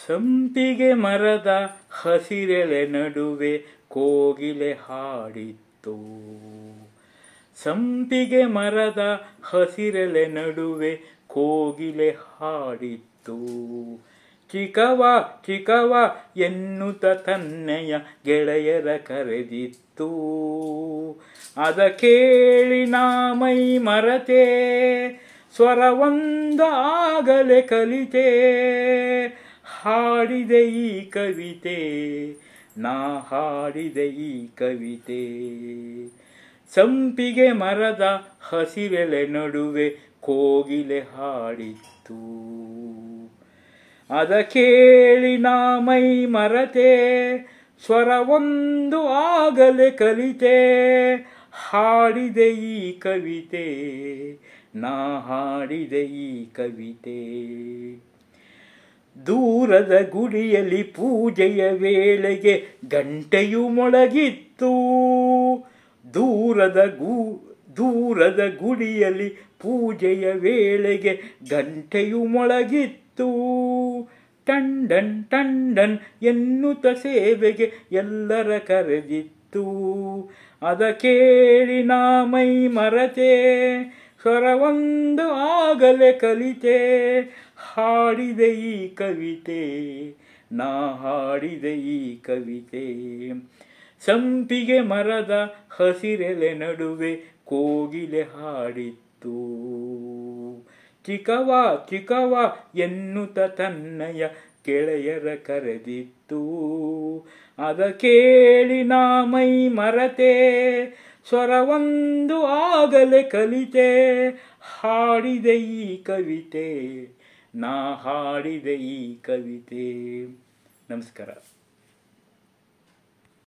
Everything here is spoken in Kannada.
ಸಂಪಿಗೆ ಮರದ ಹಸಿರೆಲೆ ನಡುವೆ ಕೋಗಿಲೆ ಹಾಡಿತ್ತು. ಸಂಪಿಗೆ ಮರದ ಹಸಿರೆಲೆ ನಡುವೆ ಕೋಗಿಲೆ ಹಾಡಿತ್ತು. ಚಿಕವ ಚಿಕವ ಎನ್ನುತ್ತ ತನ್ನೆಯ ಗೆಳೆಯರ ಕರೆದಿತ್ತು. ಅದ ಕೇಳಿ ನಾ ಮೈ ಮರತೆ, ಸ್ವರವೊಂದಾಗಲೇ ಕಲಿತೆ. ಹಾಡಿದೆ ಈ ಕವಿತೆ, ನಾ ಹಾಡಿದೆ ಈ ಕವಿತೆ. ಸಂಪಿಗೆ ಮರದ ಹಸಿರೆಲೆ ನಡುವೆ ಕೋಗಿಲೆ ಹಾಡಿತ್ತು. ಅದ ಕೇಳಿ ನಾ ಮೈ ಮರತೆ, ಸ್ವರವೊಂದು ಆಗಲೇ ಕಲಿತೆ. ಹಾಡಿದೆ ಈ ಕವಿತೆ, ನಾ ಹಾಡಿದೆ ಈ ಕವಿತೆ. ದೂರದ ಗುಡಿಯಲ್ಲಿ ಪೂಜೆಯ ವೇಳೆಗೆ ಗಂಟೆಯು ಮೊಳಗಿತ್ತು. ದೂರದ ಗುಡಿಯಲ್ಲಿ ಪೂಜೆಯ ವೇಳೆಗೆ ಗಂಟೆಯು ಮೊಳಗಿತ್ತು. ಟಂಡನ್ ಟಂಡನ್ ಎನ್ನುತ್ತ ಸೇವೆಗೆ ಎಲ್ಲರ ಕರೆದಿತ್ತು. ಅದ ಕೇಳಿ ನಾ ಮೈ ಮರತೆ, ಸ್ವರವೊಂದು ಆಗಲೇ ಕಲಿತೆ. ಹಾಡಿದೆ ಈ ಕವಿತೆ, ನಾ ಹಾಡಿದೆ ಈ ಕವಿತೆ. ಸಂಪಿಗೆ ಮರದ ಹಸಿರೆಲೆ ನಡುವೆ ಕೋಗಿಲೆ ಹಾಡಿತ್ತು. ಚಿಕವ ಚಿಕವ ಎನ್ನುತ್ತ ತನ್ನಯ ಗೆಳೆಯರ ಕರೆದಿತ್ತು. ಅದ ಕೇಳಿ ನಾ ಮೈ ಮರತೆ, ಸ್ವರವೊಂದು ಆಗಲೇ ಕಲಿತೆ. ಹಾಡಿದೆ ಈ ಕವಿತೆ, ನಾ ಹಾಡಿದೆ ಈ ಕವಿತೆ. ನಮಸ್ಕಾರ.